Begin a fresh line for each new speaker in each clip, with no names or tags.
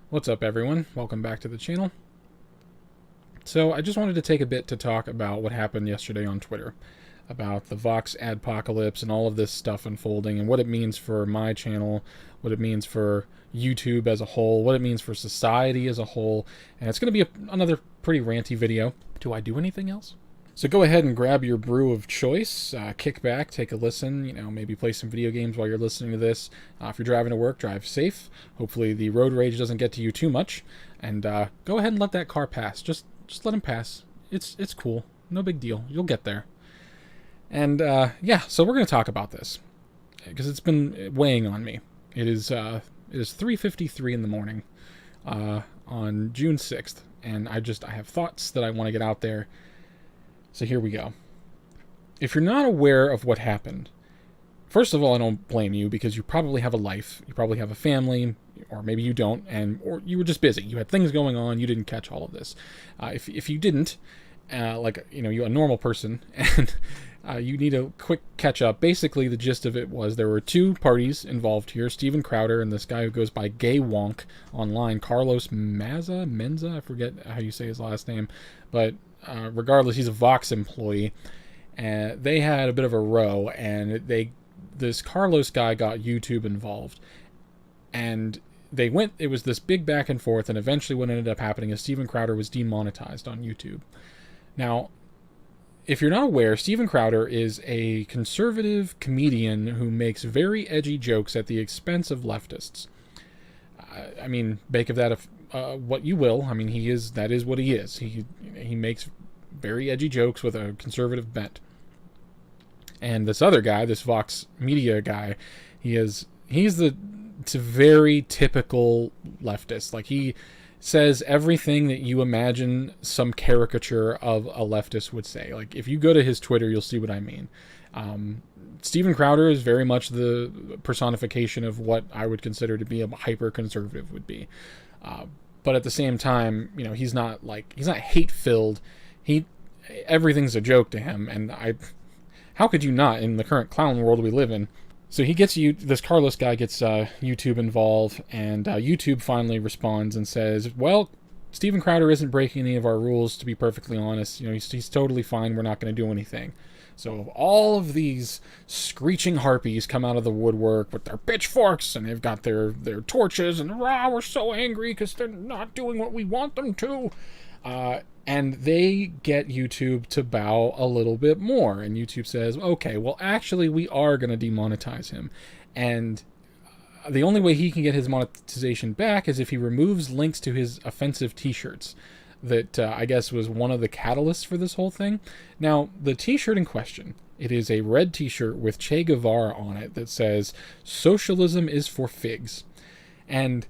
What's up, everyone? Welcome back to the channel. So I just wanted to take a bit to talk about what happened yesterday on Twitter, about the VoxAdpocalypse and all of this stuff unfolding and what it means for my channel, what it means for YouTube as a whole, what it means for society as a whole, and it's going to be another pretty ranty video. Do I do anything else? So go ahead and grab your brew of choice, kick back, take a listen, maybe play some video games while you're listening to this. If you're driving to work, drive safe. Hopefully the road rage doesn't get to you too much. And go ahead and let that car pass. Just let him pass. It's cool. No big deal. You'll get there. And yeah, so we're going to talk about this because it's been weighing on me. It is 3:53 in the morning on June 6th, and I have thoughts that I want to get out there. So here we go. If you're not aware of what happened, first of all, I don't blame you because you probably have a life, you probably have a family, or maybe you don't, or you were just busy. You had things going on, you didn't catch all of this. If you didn't, you're a normal person, and you need a quick catch up. Basically, the gist of it was there were two parties involved here: Steven Crowder and this guy who goes by Gay Wonk online, Carlos Menza. I forget how you say his last name, but regardless, he's a Vox employee, and they had a bit of a row, and this Carlos guy got YouTube involved, and it was this big back and forth, and eventually what ended up happening is Steven Crowder was demonetized on YouTube. Now, if you're not aware, Steven Crowder is a conservative comedian who makes very edgy jokes at the expense of leftists. I mean, make of that what you will. I mean, that is what he is. He makes very edgy jokes with a conservative bent. And this other guy, this Vox Media guy, he's a very typical leftist. Like, he says everything that you imagine some caricature of a leftist would say. Like, if you go to his Twitter, you'll see what I mean. Steven Crowder is very much the personification of what I would consider to be a hyper-conservative would be. But at the same time, he's not hate-filled. Everything's a joke to him, and how could you not in the current clown world we live in? So this Carlos guy gets YouTube involved, and YouTube finally responds and says, well, Steven Crowder isn't breaking any of our rules, to be perfectly honest. He's totally fine. We're not going to do anything. So all of these screeching harpies come out of the woodwork with their pitchforks, and they've got their torches, and we're so angry because they're not doing what we want them to. And they get YouTube to bow a little bit more. And YouTube says, okay, well, actually, we are going to demonetize him. And the only way he can get his monetization back is if he removes links to his offensive t-shirts. That I guess was one of the catalysts for this whole thing. Now, the t-shirt in question, it is a red t-shirt with Che Guevara on it that says, socialism is for figs. And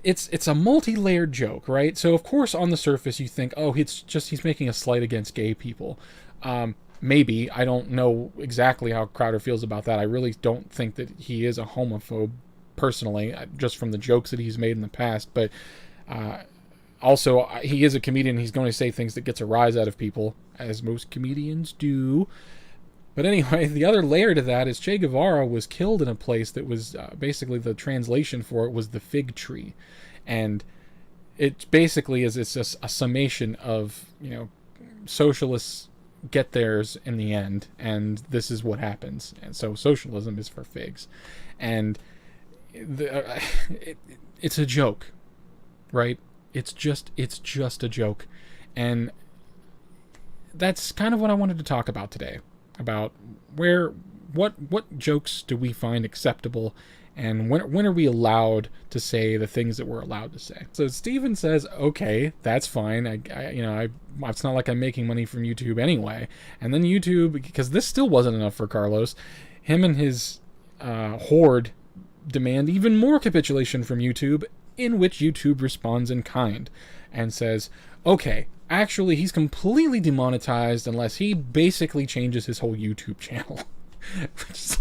it's a multi-layered joke, right? So, of course, on the surface, you think, oh, he's making a slight against gay people. Maybe. I don't know exactly how Crowder feels about that. I really don't think that he is a homophobe, personally, just from the jokes that he's made in the past. But also, he is a comedian. He's going to say things that gets a rise out of people, as most comedians do. But anyway, the other layer to that is Che Guevara was killed in a place that was basically the translation for it was the fig tree. And it basically is just a summation of, socialists get theirs in the end, and this is what happens. And so socialism is for figs. And it's a joke, right? It's just a joke. And that's kind of what I wanted to talk about today. About what jokes do we find acceptable, and when are we allowed to say the things that we're allowed to say? So Steven says, okay, that's fine. It's not like I'm making money from YouTube anyway. And then YouTube, because this still wasn't enough for Carlos, him and his horde demand even more capitulation from YouTube, in which YouTube responds in kind and says, okay, actually, he's completely demonetized unless he basically changes his whole YouTube channel. Which is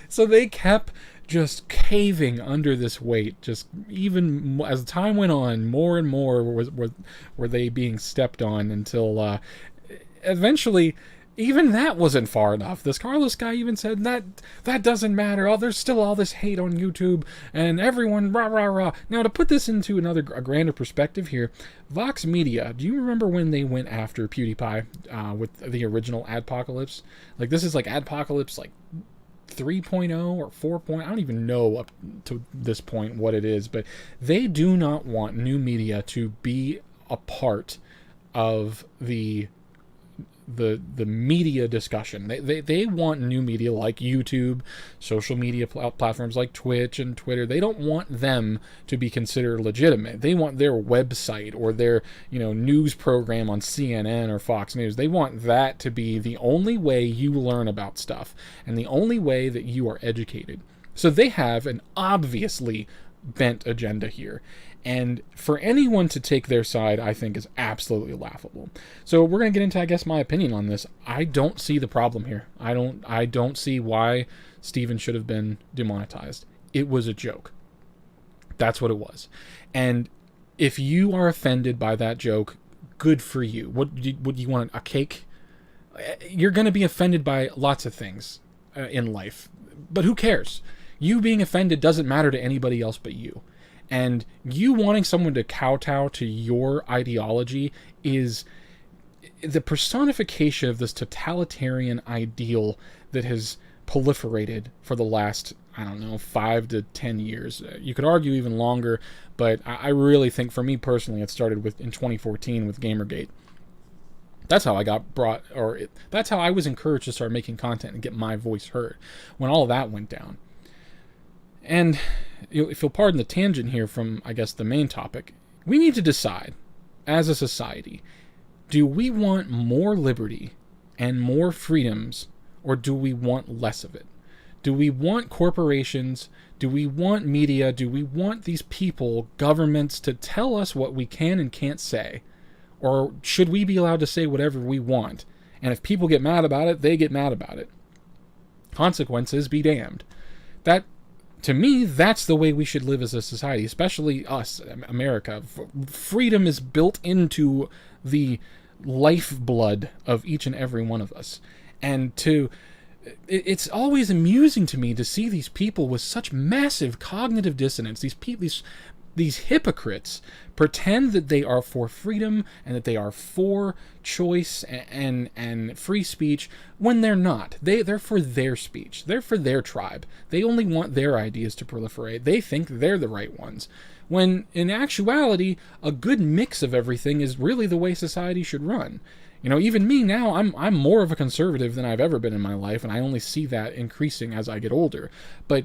so they kept just caving under this weight. Just even as time went on, more and more were they being stepped on until eventually Even that wasn't far enough. This Carlos guy even said that doesn't matter. Oh, there's still all this hate on YouTube and everyone rah rah rah. Now, to put this into a grander perspective here, Vox Media. Do you remember when they went after PewDiePie with the original Adpocalypse? Like, this is like Adpocalypse like 3.0 or 4. I don't even know up to this point what it is, but they do not want new media to be a part of the media discussion. They want new media like YouTube, social media platforms like Twitch and Twitter. They don't want them to be considered legitimate. They want their website or their news program on CNN or Fox News. They want that to be the only way you learn about stuff and the only way that you are educated. So they have an obviously bent agenda here. And for anyone to take their side, I think, is absolutely laughable. So we're going to get into, I guess, my opinion on this. I don't see the problem here. I don't see why Steven should have been demonetized. It was a joke. That's what it was. And if you are offended by that joke, good for you. Would you want a cake? You're going to be offended by lots of things in life. But who cares? You being offended doesn't matter to anybody else but you. And you wanting someone to kowtow to your ideology is the personification of this totalitarian ideal that has proliferated for the last, 5 to 10 years. You could argue even longer, but I really think, for me personally, it started in 2014 with Gamergate. That's how I got that's how I was encouraged to start making content and get my voice heard, when all of that went down. And if you'll pardon the tangent here from, I guess, the main topic, we need to decide, as a society, do we want more liberty and more freedoms, or do we want less of it? Do we want corporations? Do we want media? Do we want these people, governments, to tell us what we can and can't say? Or should we be allowed to say whatever we want? And if people get mad about it, they get mad about it. Consequences be damned. To me, that's the way we should live as a society, especially us, America. Freedom is built into the lifeblood of each and every one of us. And it's always amusing to me to see these people with such massive cognitive dissonance, these hypocrites pretend that they are for freedom and that they are for choice and free speech when they're not. They're for their speech. They're for their tribe. They only want their ideas to proliferate. They think they're the right ones. When in actuality, a good mix of everything is really the way society should run. Even me now, I'm more of a conservative than I've ever been in my life, and I only see that increasing as I get older. But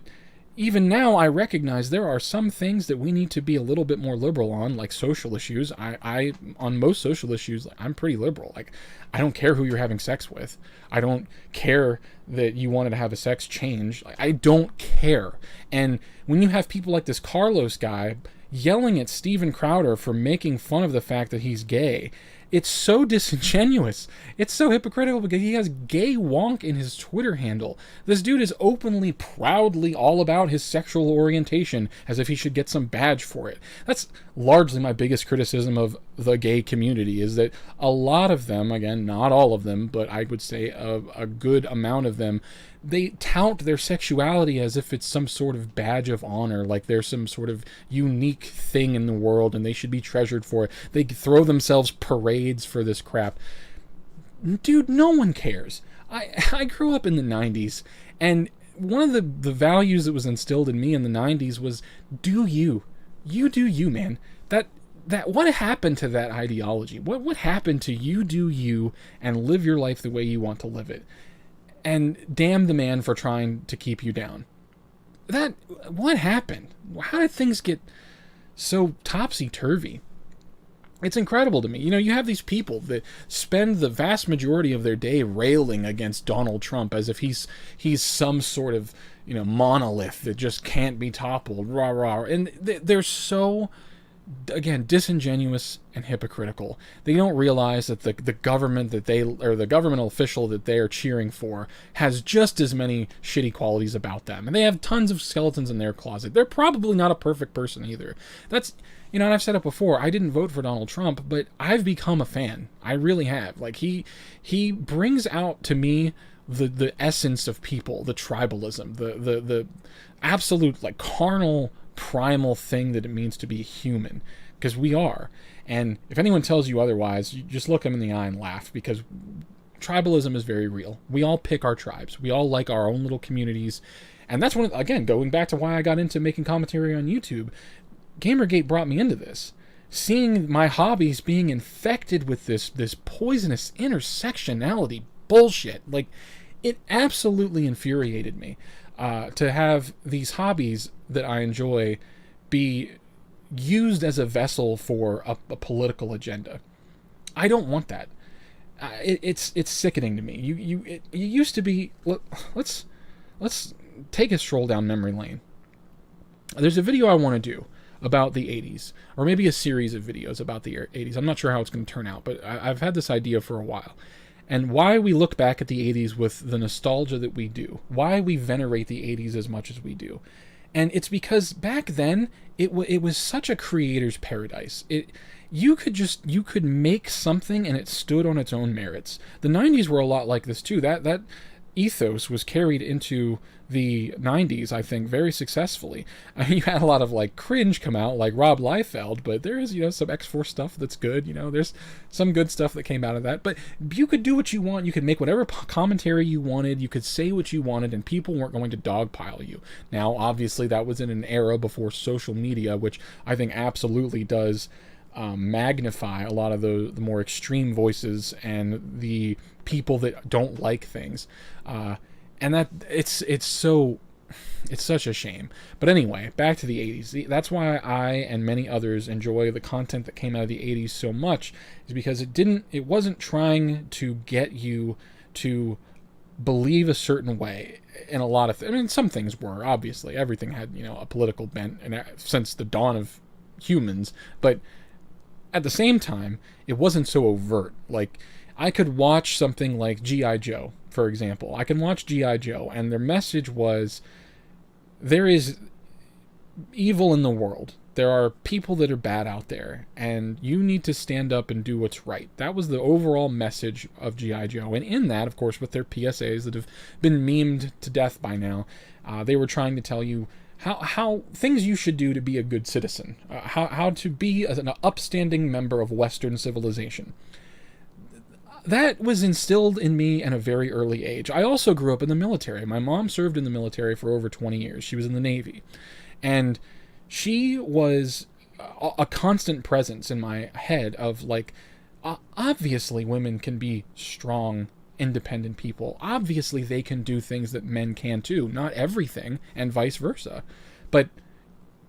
even now, I recognize there are some things that we need to be a little bit more liberal on, like social issues. On most social issues, I'm pretty liberal. Like, I don't care who you're having sex with. I don't care that you wanted to have a sex change. I don't care. And when you have people like this Carlos guy yelling at Steven Crowder for making fun of the fact that he's gay, it's so disingenuous. It's so hypocritical because he has gay wonk in his Twitter handle. This dude is openly, proudly all about his sexual orientation as if he should get some badge for it. That's largely my biggest criticism of the gay community, is that a lot of them, again, not all of them, but I would say a good amount of them, they tout their sexuality as if it's some sort of badge of honor, like they're some sort of unique thing in the world and they should be treasured for it. They throw themselves parades for this crap. Dude, no one cares. I grew up in the 90s, and one of the values that was instilled in me in the 90s was do you. You do you, man. That what happened to that ideology? What happened to you do you and live your life the way you want to live it? And damn the man for trying to keep you down. What happened? How did things get so topsy-turvy? It's incredible to me. You have these people that spend the vast majority of their day railing against Donald Trump as if he's some sort of, monolith that just can't be toppled, rah, rah. And they're so again, disingenuous and hypocritical. They don't realize that the government that they, or the governmental official that they are cheering for, has just as many shitty qualities about them, and they have tons of skeletons in their closet. They're probably not a perfect person either. That's, you know, and I've said it before, I didn't vote for Donald Trump, but I've become a fan. I really have. Like, he brings out to me the essence of people, the tribalism, the absolute, like, carnal, primal thing that it means to be human, because we are. And if anyone tells you otherwise, you just look them in the eye and laugh, because tribalism is very real. We all pick our tribes. We all like our own little communities. And that's one, again, going back to why I got into making commentary on YouTube. Gamergate brought me into this. Seeing my hobbies being infected with this poisonous intersectionality bullshit. Like, it absolutely infuriated me to have these hobbies that I enjoy be used as a vessel for a political agenda. I don't want that. It's sickening to me. It used to be. Let's take a stroll down memory lane. There's a video I want to do about the 80s, or maybe a series of videos about the 80s. I'm not sure how it's going to turn out, but I've had this idea for a while. And why we look back at the 80s with the nostalgia that we do. Why we venerate the 80s as much as we do. And it's because back then, it was such a creator's paradise. You could make something and it stood on its own merits. The 90s were a lot like this too. That ethos was carried into the 90s, I think, very successfully. I mean, you had a lot of, like, cringe come out, like Rob Liefeld, but there is, you know, some X-Force stuff that's good. You know, there's some good stuff that came out of that. But you could do what you want. You could make whatever commentary you wanted. You could say what you wanted, and people weren't going to dogpile you. Now, obviously, that was in an era before social media, which I think absolutely does magnify a lot of the more extreme voices and the people that don't like things. And that it's such a shame. But anyway, back to the 80s. That's why I and many others enjoy the content that came out of the 80s so much, is because it wasn't trying to get you to believe a certain way in a lot of I mean, some things were, obviously. Everything had, you know, a political bent, and since the dawn of humans, but at the same time, it wasn't so overt. Like, I could watch something like G.I. Joe, for example. I can watch G.I. Joe, and their message was, there is evil in the world. There are people that are bad out there, and you need to stand up and do what's right. That was the overall message of G.I. Joe. And in that, of course, with their PSAs that have been memed to death by now, they were trying to tell you how things you should do to be a good citizen, how to be an upstanding member of Western civilization. That was instilled in me at a very early age. I also grew up in the military. My mom served in the military for over 20 years. She was in the Navy. And she was a constant presence in my head of, like, obviously women can be strong, independent people. Obviously they can do things that men can too. Not everything, and vice versa. But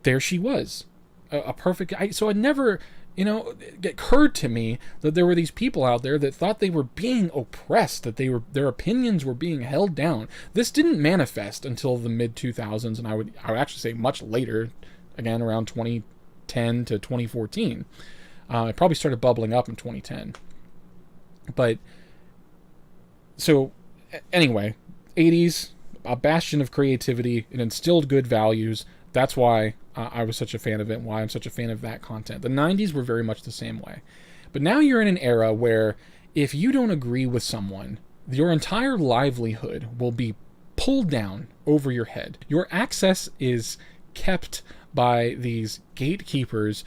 there she was. A perfect... So it never... You know, it occurred to me that there were these people out there that thought they were being oppressed, that their opinions were being held down. This didn't manifest until the mid-2000s, and I would actually say much later, again, around 2010 to 2014. It probably started bubbling up in 2010. But, so, anyway, 80s, a bastion of creativity, it instilled good values. That's why I was such a fan of it, and why I'm such a fan of that content. The 90s were very much the same way. But now you're in an era where if you don't agree with someone, your entire livelihood will be pulled down over your head. Your access is kept by these gatekeepers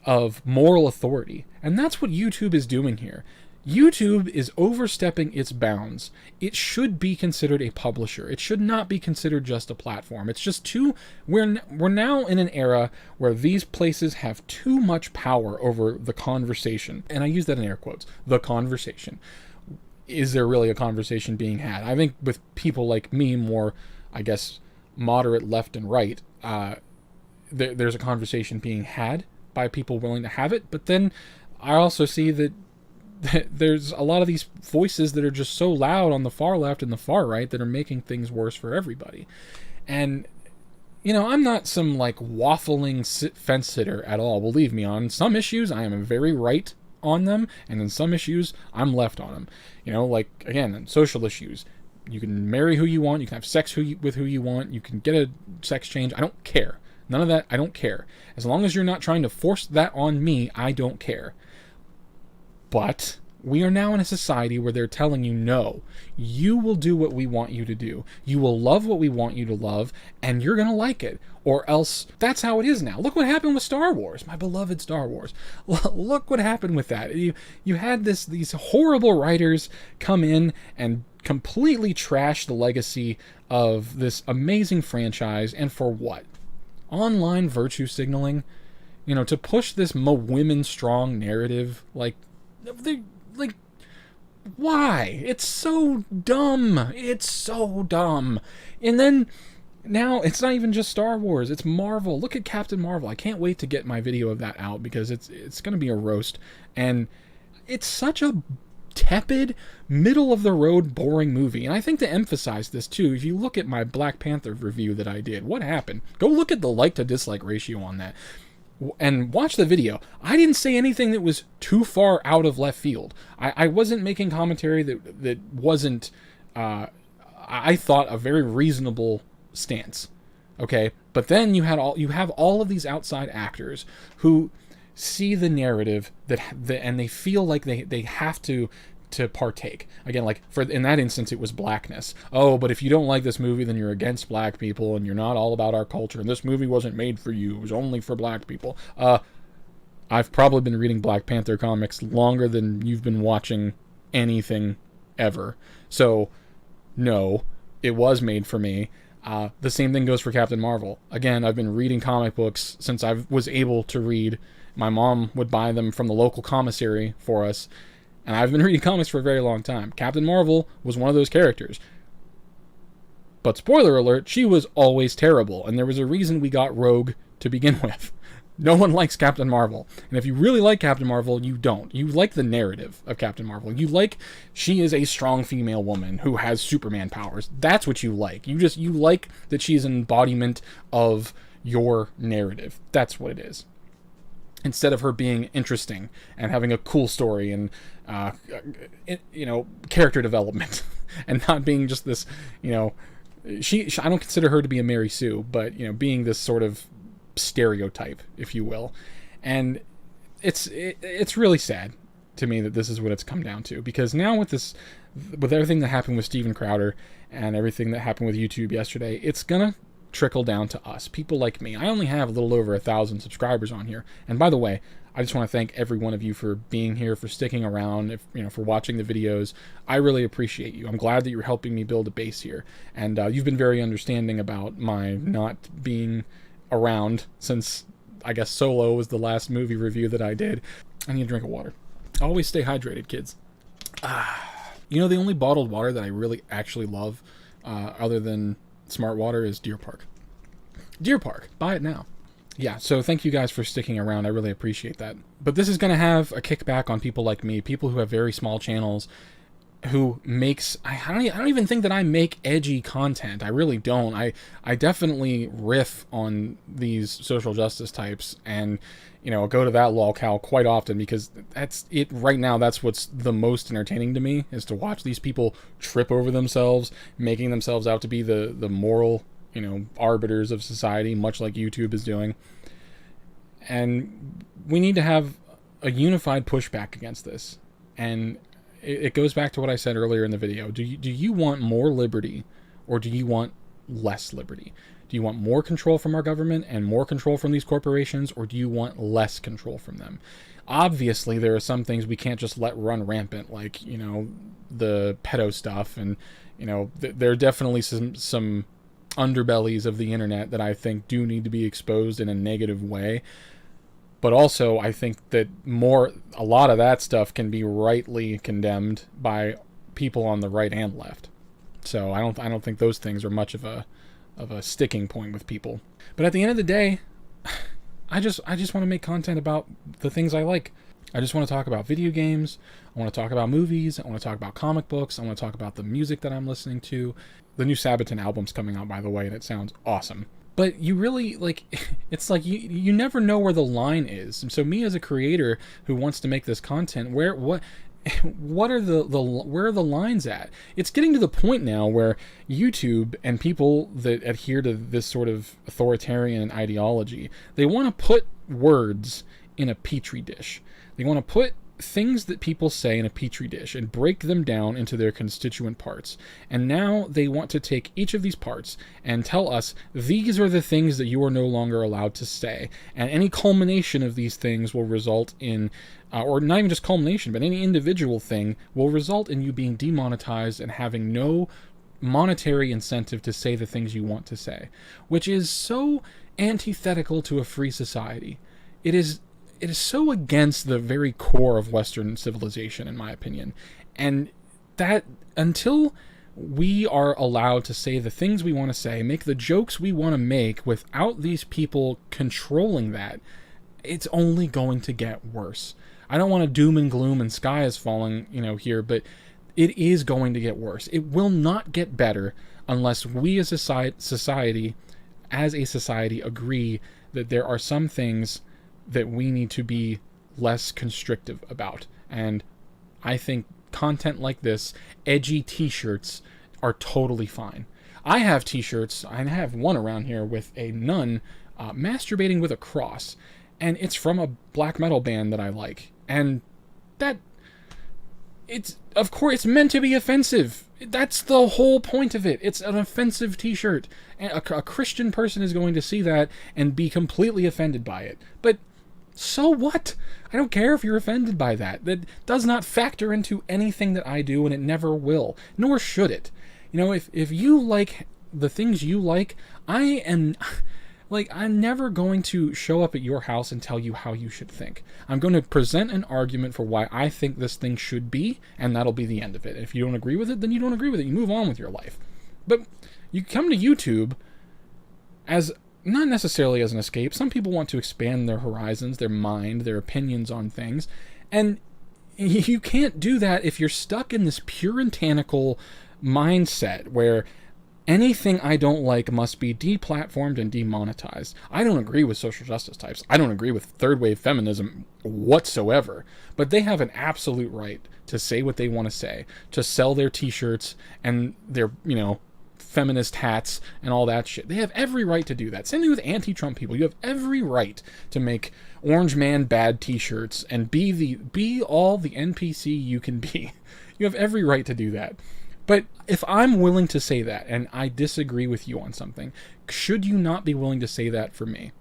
of moral authority. And that's what YouTube is doing here. YouTube is overstepping its bounds. It should be considered a publisher. It should not be considered just a platform. It's just we're now in an era where these places have too much power over the conversation. And I use that in air quotes, the conversation. Is there really a conversation being had? I think with people like me, more, I guess, moderate left and right, there's a conversation being had by people willing to have it. But then I also see that there's a lot of these voices that are just so loud on the far left and the far right that are making things worse for everybody. And I'm not some like waffling fence sitter at all. Believe me, on some issues I am very right on them, and in some issues I'm left on them. Like again, on social issues, you can marry who you want, you can have sex with who you want, you can get a sex change. I don't care. None of that. I don't care. As long as you're not trying to force that on me, I don't care. But we are now in a society where they're telling you, no, you will do what we want you to do. You will love what we want you to love, and you're going to like it. Or else, that's how it is now. Look what happened with Star Wars, my beloved Star Wars. Look what happened with that. You had these horrible writers come in and completely trash the legacy of this amazing franchise, and for what? Online virtue signaling? To push this women strong narrative, like why? It's so dumb. It's so dumb. And then now it's not even just Star Wars, it's Marvel. Look at Captain Marvel. I can't wait to get my video of that out, because it's going to be a roast, and it's such a tepid, middle of the road, boring movie. And I think to emphasize this too, if you look at my Black Panther review that I did, what happened? Go look at the like to dislike ratio on that and watch the video. I didn't say anything that was too far out of left field. I wasn't making commentary that wasn't, I thought, a very reasonable stance. Okay? But then you have all of these outside actors who see the narrative and they feel like they have to partake. Again, like in that instance, it was blackness. Oh, but if you don't like this movie, then you're against black people, and you're not all about our culture, and this movie wasn't made for you. It was only for black people. I've probably been reading Black Panther comics longer than you've been watching anything ever. So, no, it was made for me. The same thing goes for Captain Marvel. Again, I've been reading comic books since I was able to read. My mom would buy them from the local commissary for us, and I've been reading comics for a very long time. Captain Marvel was one of those characters. But spoiler alert, she was always terrible, and there was a reason we got Rogue to begin with. No one likes Captain Marvel. And if you really like Captain Marvel, you don't. You like the narrative of Captain Marvel. You like she is a strong female woman who has Superman powers. That's what you like. You like that she's an embodiment of your narrative. That's what it is. Instead of her being interesting and having a cool story and character development, and not being just this, I don't consider her to be a Mary Sue, but being this sort of stereotype, if you will. And it's really sad to me that this is what it's come down to, because now with everything that happened with Steven Crowder and everything that happened with YouTube yesterday, it's gonna trickle down to us, people like me. I only have a little over 1,000 subscribers on here, and by the way, I just want to thank every one of you for being here, for sticking around, for watching the videos. I really appreciate you. I'm glad that you're helping me build a base here, and you've been very understanding about my not being around since, I guess, Solo was the last movie review that I did. I need a drink of water. Always stay hydrated, kids. The only bottled water that I really actually love, other than Smart Water, is Deer Park. Deer Park, buy it now. Yeah, so thank you guys for sticking around. I really appreciate that. But this is going to have a kickback on people like me, people who have very small channels, who makes... I don't even think that I make edgy content. I really don't. I definitely riff on these social justice types and, go to that lolcow quite often, because that's it right now. That's what's the most entertaining to me, is to watch these people trip over themselves, making themselves out to be the moral, arbiters of society, much like YouTube is doing. And we need to have a unified pushback against this. And it goes back to what I said earlier in the video. Do you want more liberty, or do you want less liberty? Do you want more control from our government and more control from these corporations, or do you want less control from them? Obviously, there are some things we can't just let run rampant, like, the pedo stuff, and, there are definitely some underbellies of the internet that I think do need to be exposed in a negative way. But also, I think that a lot of that stuff can be rightly condemned by people on the right and left. So I don't think those things are much of a sticking point with people. But at the end of the day, I just want to make content about the things I like. I just want to talk about video games. I want to talk about movies. I want to talk about comic books. I want to talk about the music that I'm listening to. The new Sabaton album's coming out, by the way, and it sounds awesome. but you really, like, it's like you never know where the line is. And so me as a creator who wants to make this content, what are the where are the lines at? It's getting to the point now where YouTube and people that adhere to this sort of authoritarian ideology, they want to put words in a petri dish. They want to put things that people say in a petri dish and break them down into their constituent parts. And now they want to take each of these parts and tell us these are the things that you are no longer allowed to say. And any culmination of these things will result in, or not even just culmination, but any individual thing will result in you being demonetized and having no monetary incentive to say the things you want to say, which is so antithetical to a free society. It is so against the very core of Western civilization, in my opinion. And that, until we are allowed to say the things we want to say, make the jokes we want to make without these people controlling that, it's only going to get worse. I don't want to doom and gloom and sky is falling, here, but it is going to get worse. It will not get better unless we as a society agree that there are some things that we need to be less constrictive about. And I think content like this, edgy t-shirts, are totally fine. I have t-shirts, I have one around here with a nun masturbating with a cross, and it's from a black metal band that I like. And of course, it's meant to be offensive. That's the whole point of it. It's an offensive t-shirt. And a Christian person is going to see that and be completely offended by it. But so what? I don't care if you're offended by that. That does not factor into anything that I do, and it never will. Nor should it. If you like the things you like, I'm never going to show up at your house and tell you how you should think. I'm going to present an argument for why I think this thing should be, and that'll be the end of it. If you don't agree with it, then you don't agree with it. You move on with your life. But you come to YouTube as not necessarily as an escape. Some people want to expand their horizons, their mind, their opinions on things. And you can't do that if you're stuck in this puritanical mindset where anything I don't like must be deplatformed and demonetized. I don't agree with social justice types. I don't agree with third wave feminism whatsoever. But they have an absolute right to say what they want to say, to sell their t-shirts and their, feminist hats and all that shit. They have every right to do that. Same thing with anti-Trump people. You have every right to make Orange Man bad t-shirts and be all the NPC you can be. You have every right to do that. But if I'm willing to say that and I disagree with you on something, should you not be willing to say that for me?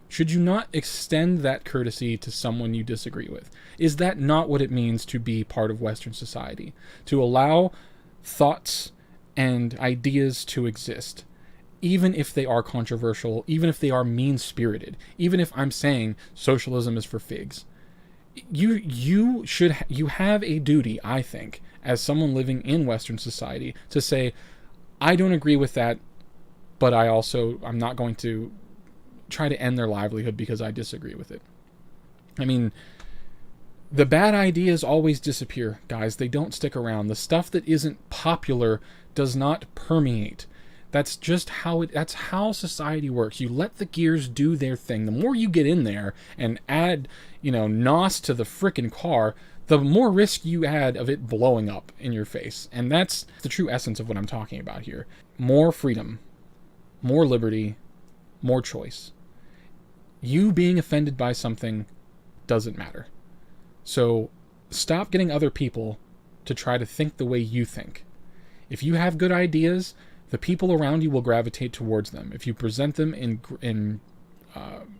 Should you not extend that courtesy to someone you disagree with? Is that not what it means to be part of Western society? To allow thoughts and ideas to exist, even if they are controversial, even if they are mean-spirited, even if I'm saying socialism is for figs. You have a duty, I think, as someone living in Western society, to say, I don't agree with that, but I'm not going to try to end their livelihood because I disagree with it. I mean, the bad ideas always disappear, guys. They don't stick around. The stuff that isn't popular does not permeate. That's how society works. You let the gears do their thing. The more you get in there and add, nos to the frickin' car, the more risk you add of it blowing up in your face. And that's the true essence of what I'm talking about here. More freedom, more liberty, more choice. You being offended by something doesn't matter. So stop getting other people to try to think the way you think. If you have good ideas, the people around you will gravitate towards them. If you present them in an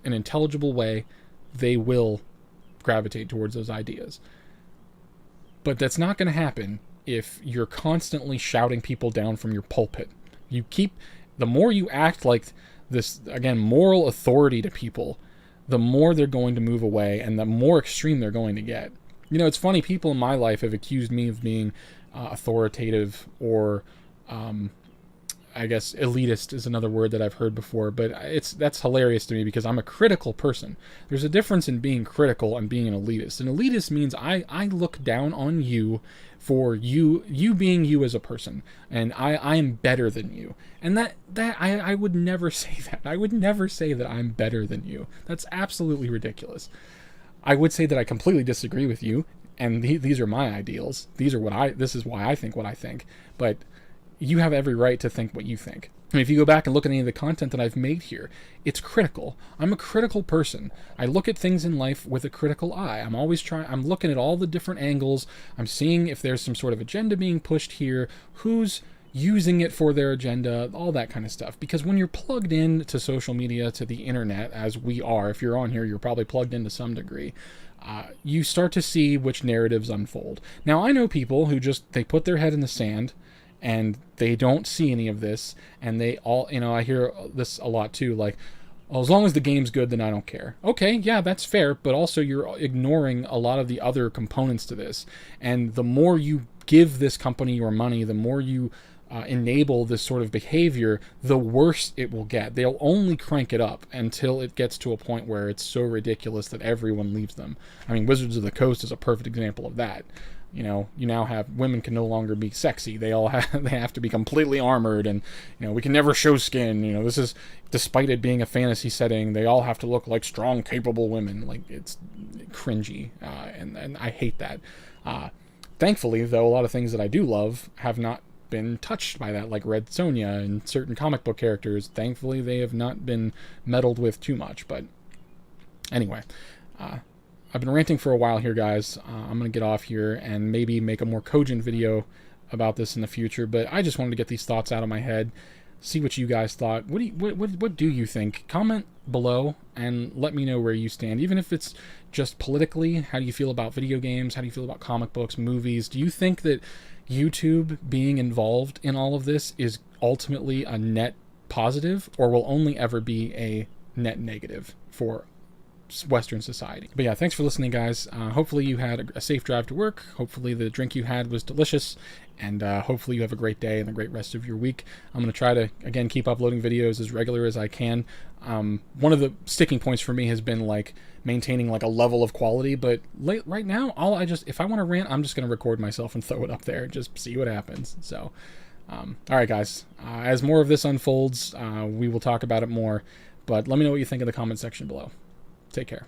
intelligible way, they will gravitate towards those ideas. But that's not going to happen if you're constantly shouting people down from your pulpit. The more you act like this, again, moral authority to people, the more they're going to move away and the more extreme they're going to get. It's funny, people in my life have accused me of being authoritative or I guess elitist is another word that I've heard before, but that's hilarious to me because I'm a critical person. There's a difference in being critical and being an elitist. An elitist means I look down on you for you being you as a person, and I am better than you. And that I would never say that. I would never say that I'm better than you. That's absolutely ridiculous. I would say that I completely disagree with you, and these are my ideals. This is why I think what I think. But you have every right to think what you think. I mean, if you go back and look at any of the content that I've made here, it's critical. I'm a critical person. I look at things in life with a critical eye. I'm looking at all the different angles. I'm seeing if there's some sort of agenda being pushed here, who's using it for their agenda, all that kind of stuff. Because when you're plugged in to social media, to the internet, as we are, if you're on here, you're probably plugged in to some degree, you start to see which narratives unfold. Now, I know people who they put their head in the sand, and they don't see any of this, and they all, I hear this a lot too, like, oh, as long as the game's good, then I don't care. Okay, yeah, that's fair, but also you're ignoring a lot of the other components to this, and the more you give this company your money, the more you enable this sort of behavior, the worse it will get. They'll only crank it up until it gets to a point where it's so ridiculous that everyone leaves them. I mean, Wizards of the Coast is a perfect example of that. You now have women can no longer be sexy. They have to be completely armored, and we can never show skin. This is, despite it being a fantasy setting, they all have to look like strong, capable women. Like, it's cringy, and I hate that. Thankfully, though, a lot of things that I do love have not been touched by that, like Red Sonja and certain comic book characters. Thankfully, they have not been meddled with too much. But anyway, I've been ranting for a while here, guys. I'm going to get off here and maybe make a more cogent video about this in the future, but I just wanted to get these thoughts out of my head, see what you guys thought. What do you think? Comment below and let me know where you stand, even if it's just politically. How do you feel about video games? How do you feel about comic books, movies? Do you think that YouTube being involved in all of this is ultimately a net positive, or will only ever be a net negative for Western society? But yeah, thanks for listening, guys. Hopefully you had a safe drive to work. Hopefully the drink you had was delicious, and hopefully you have a great day and a great rest of your week. I'm going to try to, again, keep uploading videos as regular as I can. One of the sticking points for me has been like maintaining like a level of quality, but right now, if I want to rant, I'm just going to record myself and throw it up there and just see what happens. So all right, guys, as more of this unfolds, we will talk about it more, but let me know what you think in the comment section below. Take care.